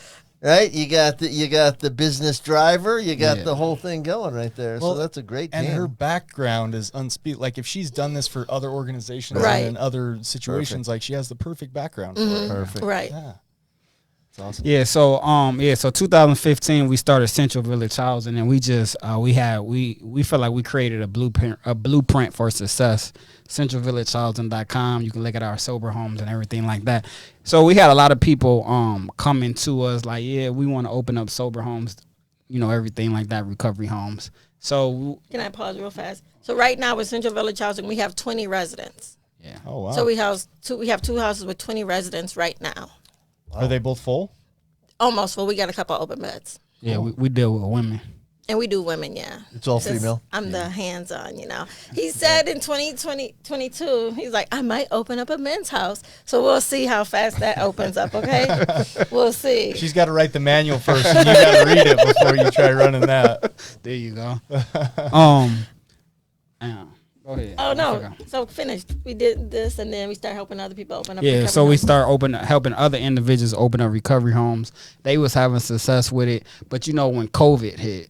Right, you got the business driver, you got the whole thing going right there. Well, so that's a great team.
And her background is unspeakable. Like if she's done this for other organizations
right.
and in other situations, like she has the perfect background. For it.
Perfect,
right?
Yeah, it's awesome.
Yeah, so 2015 we started Central Village Housing, and we just we felt like we created a blueprint for success. CentralVillageHousing.com. You can look at our sober homes and everything like that. So we had a lot of people coming to us like, yeah, we want to open up sober homes, you know, everything like that, recovery homes. So
can I pause real fast? So right now with Central Village Housing, we have 20 residents.
Yeah.
Oh wow.
So we have two houses with 20 residents right now.
Wow. Are they both full?
Almost full. We got a couple open beds.
Yeah, we deal with women.
And we do women, yeah.
It's all female?
I'm the hands-on, you know. He said in 2022, he's like, I might open up a men's house. So we'll see how fast that opens up, okay? We'll see.
She's got to write the manual first, and you got to read it before you try running that.
There you go. Go ahead.
Oh, no. So finished. We did this, and then we start helping other people open up.
Yeah, so we start helping other individuals open up recovery homes. They was having success with it. But, you know, when COVID hit,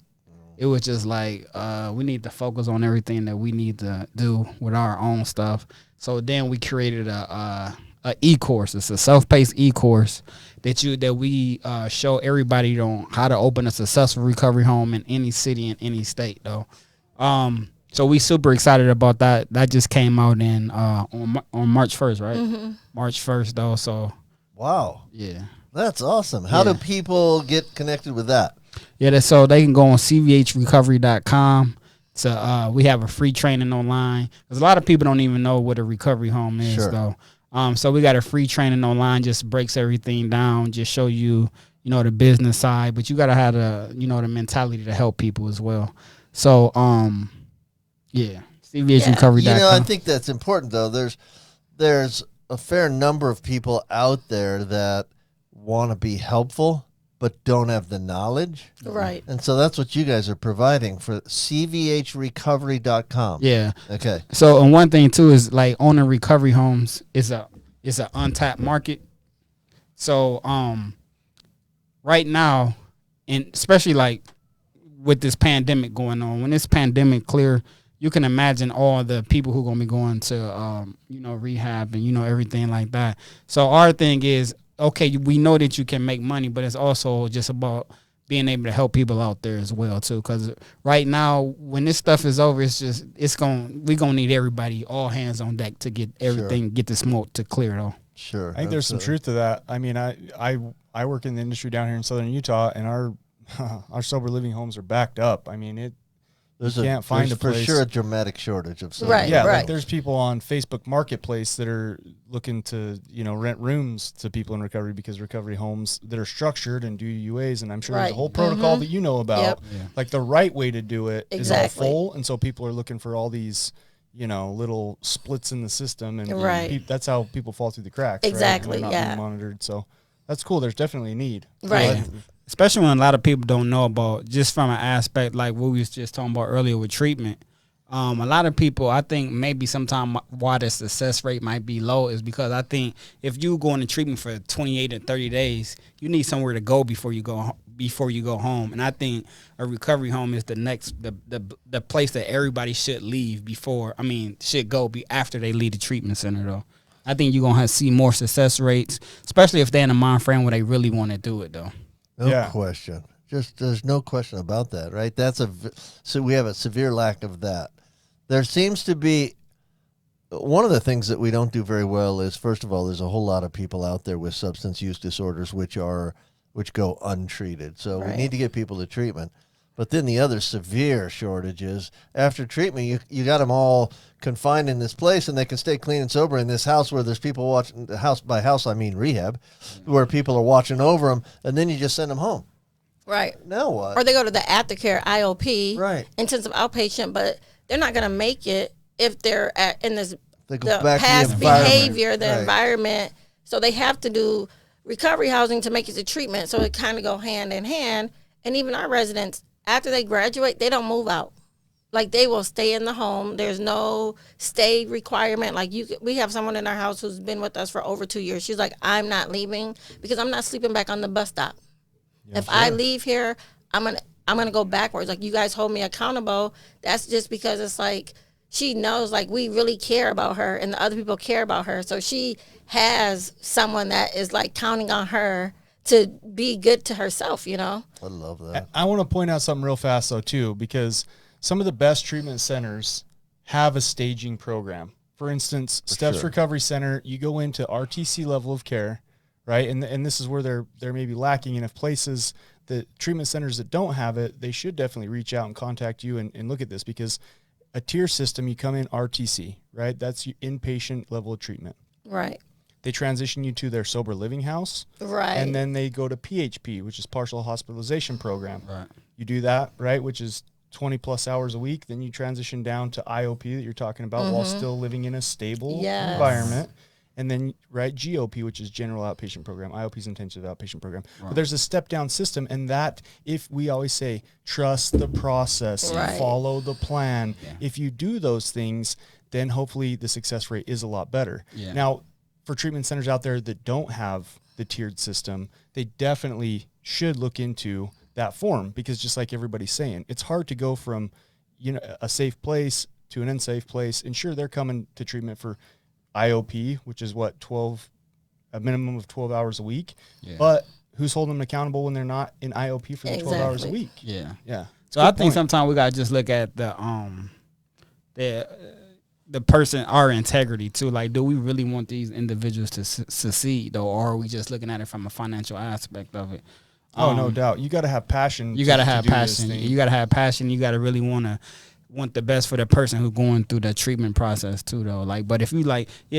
it was just like we need to focus on everything that we need to do with our own stuff. So then we created a e-course. It's a self-paced e-course that we show everybody on how to open a successful recovery home in any city in any state, though. So we super excited about that. That just came out on March 1st, right? Mm-hmm. March 1st, though. So
wow,
yeah,
that's awesome. How do people get connected with that?
Yeah, so they can go on cvhrecovery.com. So we have a free training online because a lot of people don't even know what a recovery home is, though. So we got a free training online, just breaks everything down, just show you, you know, the business side, but you got to have the, you know, the mentality to help people as well. So, cvhrecovery.com.
You know, I think that's important, though. There's a fair number of people out there that want to be helpful but don't have the knowledge.
Right.
And so that's what you guys are providing for cvhrecovery.com.
Yeah.
Okay.
So, and one thing too is like owning recovery homes is an untapped market. So, right now, and especially like with this pandemic going on, when this pandemic clear, you can imagine all the people who are going to be going to, rehab and, everything like that. So our thing is, okay, we know that you can make money, but it's also just about being able to help people out there as well too. Because right now, when this stuff is over, we're gonna need everybody, all hands on deck to get everything, get the smoke to clear though.
Sure,
I think there's some truth to that. I mean, I work in the industry down here in southern Utah, and our sober living homes are backed up. I mean, can't find a place.
For sure a dramatic shortage of
Right,
Yeah,
right.
like there's people on Facebook Marketplace that are looking to, rent rooms to people in recovery because recovery homes that are structured and do UAs, and I'm sure there's a
Right.
whole protocol that you know about.
Yep.
Like the right way to do it is all
Exactly.
full, and so people are looking for all these, little splits in the system, and
Right.
that's how people fall through the cracks.
Exactly,
Right? And they're not
yeah.
being monitored. So that's cool. There's definitely a need.
Right.
Yeah. Especially when a lot of people don't know about, just from an aspect like what we was just talking about earlier with treatment. A lot of people, I think maybe sometime why the success rate might be low is because I think if you go into treatment for 28 or 30 days, you need somewhere to go before you go home. And I think a recovery home is the place that everybody should leave should go after they leave the treatment center though. I think you're going to see more success rates, especially if they're in a mind frame where they really want to do it though.
No question. There's no question about that, right? So we have a severe lack of that. There seems to be one of the things that we don't do very well is, first of all, there's a whole lot of people out there with substance use disorders which go untreated. So we need to get people to treatment. But then the other severe shortage is after treatment, you got them all confined in this place, and they can stay clean and sober in this house where there's people watching. House by house, I mean rehab, where people are watching over them, and then you just send them home.
Right.
Now what?
Or they go to the aftercare IOP,
Right.
intensive outpatient, but they're not going to make it if they're in this
They go back to the
past
environment.
behavior, the
Right.
environment. So they have to do recovery housing to make it to treatment. So it kind of go hand in hand. And even our residents, after they graduate, they don't move out. Like they will stay in the home. There's no stay requirement. Like we have someone in our house who's been with us for over 2 years. She's like, I'm not leaving because I'm not sleeping back on the bus stop. If I leave here, I'm gonna go backwards. Like you guys hold me accountable. That's just because it's like she knows like we really care about her and the other people care about her. So she has someone that is like counting on her to be good to herself,
I love that.
I want to point out something real fast though too, because some of the best treatment centers have a staging program. For instance, Steps Recovery Center, you go into RTC level of care, right? And this is where they're maybe lacking. And if places, the treatment centers that don't have it, they should definitely reach out and contact you and look at this, because a tier system, you come in RTC, right? That's your inpatient level of treatment.
right?
They transition you to their sober living house.
Right.
And then they go to PHP, which is partial hospitalization program.
Right.
You do that, right, which is 20 plus hours a week. Then you transition down to IOP that you're talking about while still living in a stable environment. And then, right, GOP, which is general outpatient program. IOP is intensive outpatient program. Right. But there's a step down system, and that, if we always say, trust the process, follow the plan. Yeah. If you do those things, then hopefully the success rate is a lot better. Yeah. Now, for treatment centers out there that don't have the tiered system, they definitely should look into that form, because just like everybody's saying, it's hard to go from, a safe place to an unsafe place. And sure, they're coming to treatment for IOP, which is a minimum of 12 hours a week. Yeah. But who's holding them accountable when they're not in IOP for the 12 hours a week?
Yeah.
Yeah.
So I think sometimes we gotta just look at the person, our integrity too. Like, do we really want these individuals to succeed, though, or are we just looking at it from a financial aspect of it?
Oh, no doubt. You got to have passion.
You got to have passion. You got to have passion. You got to really want the best for the person who's going through the treatment process too, though. Like, but if you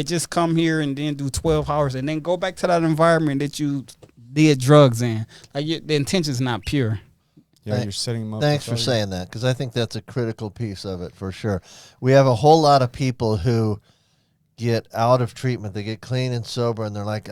just come here and then do 12 hours and then go back to that environment that you did drugs in, the intention's not pure.
Yeah, you're setting them up.
Thanks for saying that, because I think that's a critical piece of it for sure. We have a whole lot of people who get out of treatment. They get clean and sober, and they're like,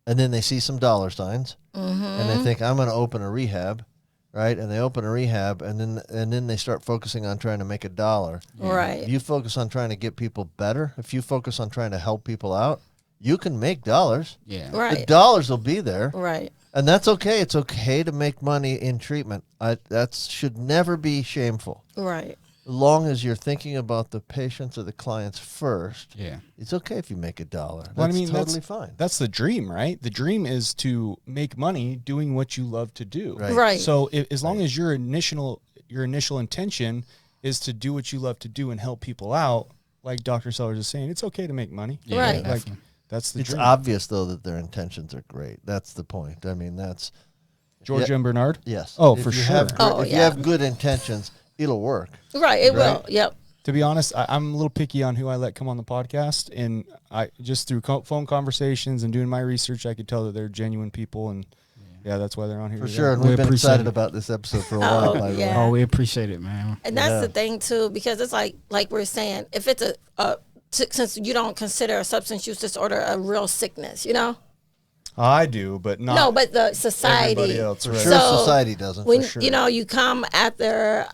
and then they see some dollar signs, and they think, I'm going to open a rehab, right? And they open a rehab, and then they start focusing on trying to make a dollar.
Right.
If you focus on trying to get people better, if you focus on trying to help people out, you can make dollars.
Yeah.
Right.
The dollars will be there.
Right.
And that's okay. It's okay to make money in treatment. That should never be shameful.
Right.
As long as you're thinking about the patients or the clients first, it's okay if you make $1. That's totally fine.
That's the dream, right? The dream is to make money doing what you love to do.
Right.
So as long as your initial intention is to do what you love to do and help people out, like Dr. Sellers is saying, it's okay to make money.
Yeah, right.
Like, that's the
It's
dream.
obvious, though, that their intentions are great. That's the point. I mean, that's...
Georgia and Bernard?
Yes.
Oh,
If
for
you
sure.
If you have good intentions, it'll work.
Right, it will. Yep.
To be honest, I'm a little picky on who I let come on the podcast, and I just through phone conversations and doing my research, I could tell that they're genuine people, and that's why they're on here
for
today.
sure. And we've been excited about this episode for a while. By the way.
Oh, we appreciate it, man.
And that's the thing too, because it's like we're saying, if it's since you don't consider a substance use disorder a real sickness, you know.
I do, but not.
No, but the society.
Everybody else, right?
Sure,
So
society doesn't.
when
for sure.
you know you come after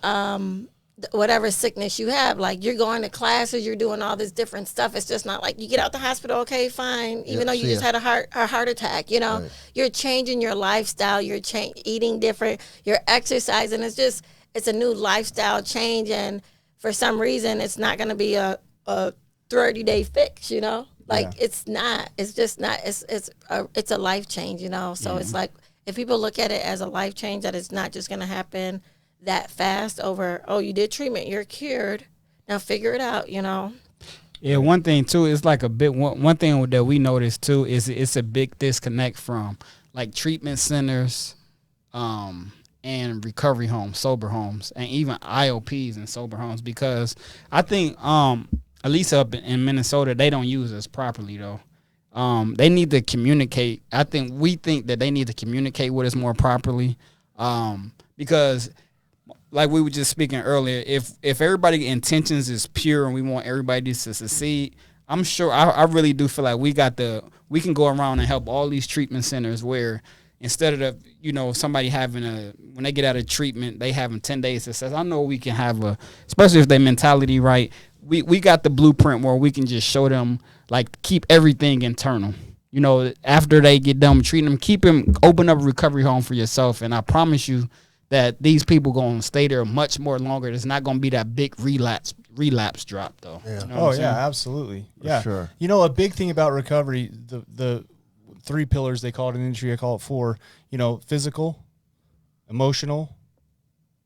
whatever sickness you have, like you're going to classes, you're doing all this different stuff. It's just not like you get out the hospital, okay, fine. Even though you just had a heart attack, you know, you're changing your lifestyle. You're eating different. You're exercising. It's a new lifestyle change, and for some reason, it's not going to be a 30-day fix. You know, like it's not. It's just not. It's a life change. You know, so it's like if people look at it as a life change, that it's not just going to happen that fast over, oh, you did treatment, you're cured, now figure it out, you know.
Yeah, one thing too is like a bit one thing that we noticed too is it's a big disconnect from like treatment centers and recovery homes, sober homes, and even IOPs and sober homes, because I think at least up in Minnesota they don't use us properly though. They need to communicate. We think that they need to communicate with us more properly, because like we were just speaking earlier, if everybody's intentions is pure and we want everybody to succeed, I'm sure I really do feel like we can go around and help all these treatment centers where instead of somebody having when they get out of treatment, they having 10 days success. I know we can have especially if their mentality right, we got the blueprint where we can just show them like keep everything internal. You know, after they get done treating them, open up a recovery home for yourself, and I promise you that these people going to stay there much more longer. There's not going to be that big relapse drop, though.
Yeah.
You know absolutely. Yeah.
Sure.
You know, a big thing about recovery, the 3 pillars, they call it in the industry, I call it 4, physical, emotional,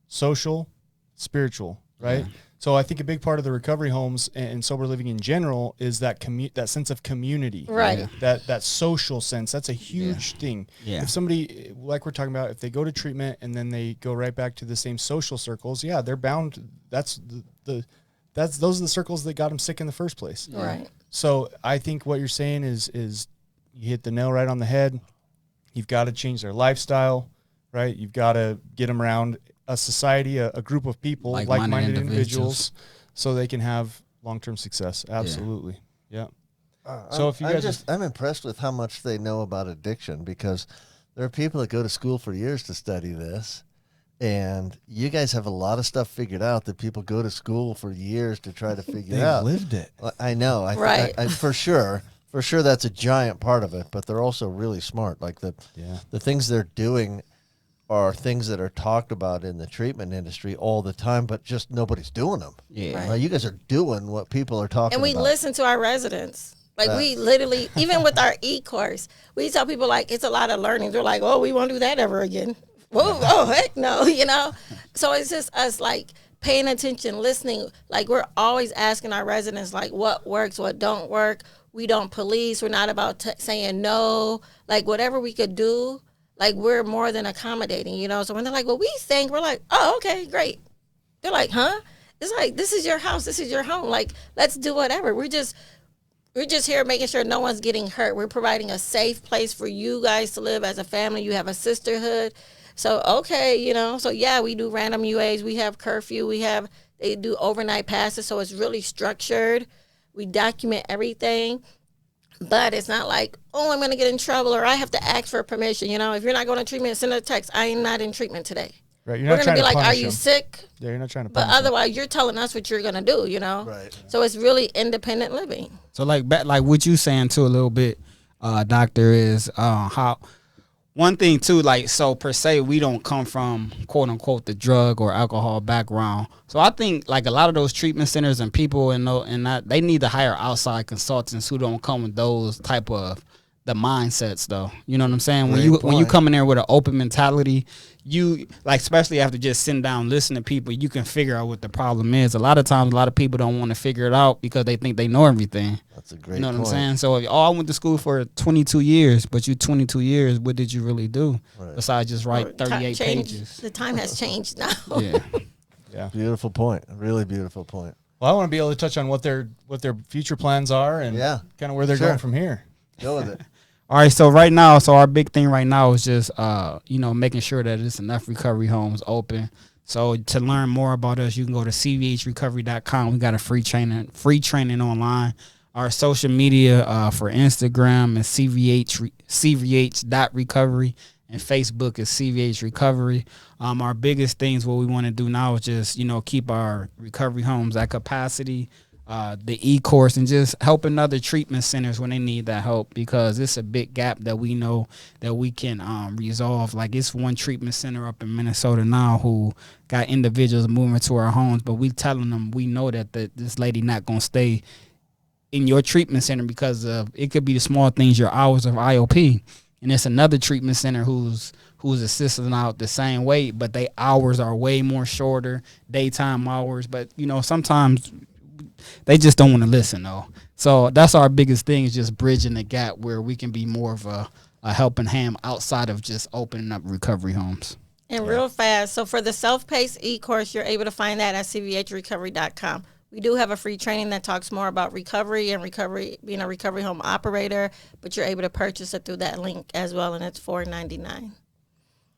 social, spiritual, right? Yeah. So I think a big part of the recovery homes and sober living in general is that that sense of community,
right?
That social sense. That's a huge thing. Yeah. If somebody, like we're talking about, if they go to treatment and then they go right back to the same social circles, they're bound. Those are the circles that got them sick in the first place.
Right.
So I think what you're saying is you hit the nail right on the head. You've got to change their lifestyle, right? You've got to get them around a society, a group of people, like-minded individuals, so they can have long-term success. Absolutely. Yeah. So if you
I'm impressed with how much they know about addiction, because there are people that go to school for years to study this, and you guys have a lot of stuff figured out that people go to school for years to try to figure out.
They've lived it.
I know. I for sure. For sure, that's a giant part of it, but they're also really smart. Like the things they're doing are things that are talked about in the treatment industry all the time, but just nobody's doing them.
Yeah.
Right? You guys are doing what people are talking about.
And we listen to our residents. Like we literally, even with our e-course, we tell people like it's a lot of learning. They're like, oh, we won't do that ever again. Whoa, oh, heck no, So it's just us like paying attention, listening. Like we're always asking our residents like what works, what don't work. We don't police. We're not about saying no. Like whatever we could do, like we're more than accommodating, So when they're like, well, we think, we're like, oh, okay, great. They're like, huh? It's like, this is your house. This is your home. Like, let's do whatever. We're just here making sure no one's getting hurt. We're providing a safe place for you guys to live as a family. You have a sisterhood. So, okay, So, yeah, we do random UAs. We have curfew. They do overnight passes. So it's really structured. We document everything. But it's not like, oh, I'm going to get in trouble or I have to ask for permission. If you're not going to treatment, send a text. I am not in treatment today.
Right.
We're going to be like, are you sick?
Yeah, you're not trying to
punish. But otherwise, you're telling us what you're going to do,
Right.
So it's really independent living.
So like what you saying too a little bit, doctor, is how one thing too, like, so per se, we don't come from quote unquote the drug or alcohol background. So I think like a lot of those treatment centers and people and that they need to hire outside consultants who don't come with those type of the mindsets though. You know what I'm saying? When you come in there with an open mentality, you like, especially after just sitting down, listening to people, you can figure out what the problem is. A lot of times, a lot of people don't want to figure it out because they think they know everything.
That's a great
You know what
point.
I'm saying? So, I went to school for 22 years, but 22 years, what did you really do besides just write 38 pages?
The time has changed now.
Yeah.
Yeah.
Beautiful point. Really beautiful point.
Well, I want to be able to touch on what their future plans are and kind of where they're going from here.
Go with it.
All right, so right now, our big thing right now is just, making sure that there's enough recovery homes open. So to learn more about us, you can go to cvhrecovery.com. We got a free training online. Our social media for Instagram is cvh.recovery, and Facebook is CVH Recovery. Our biggest things, what we want to do now is just, keep our recovery homes at capacity, the e-course, and just helping other treatment centers when they need that help, because it's a big gap that we know that we can resolve. Like, it's one treatment center up in Minnesota now who got individuals moving to our homes, but we telling them we know that this lady not going to stay in your treatment center because of, it could be the small things, your hours of IOP. And it's another treatment center who's assisting out the same way, but they hours are way more shorter, daytime hours. But, sometimes they just don't want to listen, though. So that's our biggest thing, is just bridging the gap where we can be more of a helping hand outside of just opening up recovery homes.
And real fast, so for the self-paced e-course, you're able to find that at cvhrecovery.com. We do have a free training that talks more about recovery and being a recovery home operator, but you're able to purchase it through that link as well, and it's $4.99.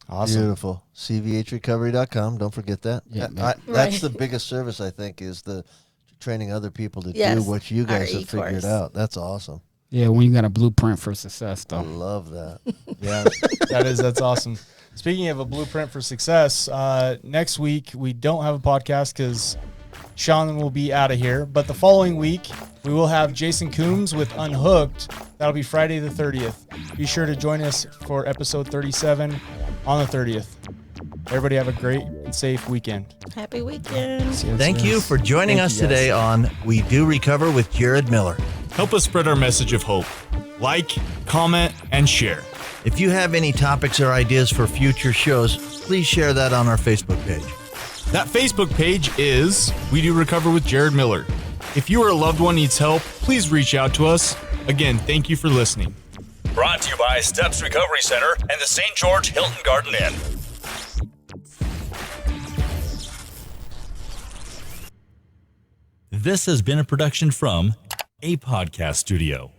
Awesome. Beautiful. cvhrecovery.com. Don't forget that.
Yeah,
that's the biggest service, I think, is the training other people to do what you guys have figured out. That's awesome.
Yeah, when you got a blueprint for success, though.
I love that. Yeah,
that's awesome. Speaking of a blueprint for success, next week we don't have a podcast because Sean will be out of here. But the following week, we will have Jason Coombs with Unhooked. That'll be Friday the 30th. Be sure to join us for episode 37 on the 30th. Everybody have a great and safe weekend.
Happy weekend.
Thank you for joining us today on We Do Recover with Jared Miller.
Help us spread our message of hope. Like, comment, and share.
If you have any topics or ideas for future shows, please share that on our Facebook page.
That Facebook page is We Do Recover with Jared Miller. If you or a loved one needs help, please reach out to us. Again, thank you for listening. Brought to you by Steps Recovery Center and the St. George Hilton Garden Inn. This has been a production from a podcast studio.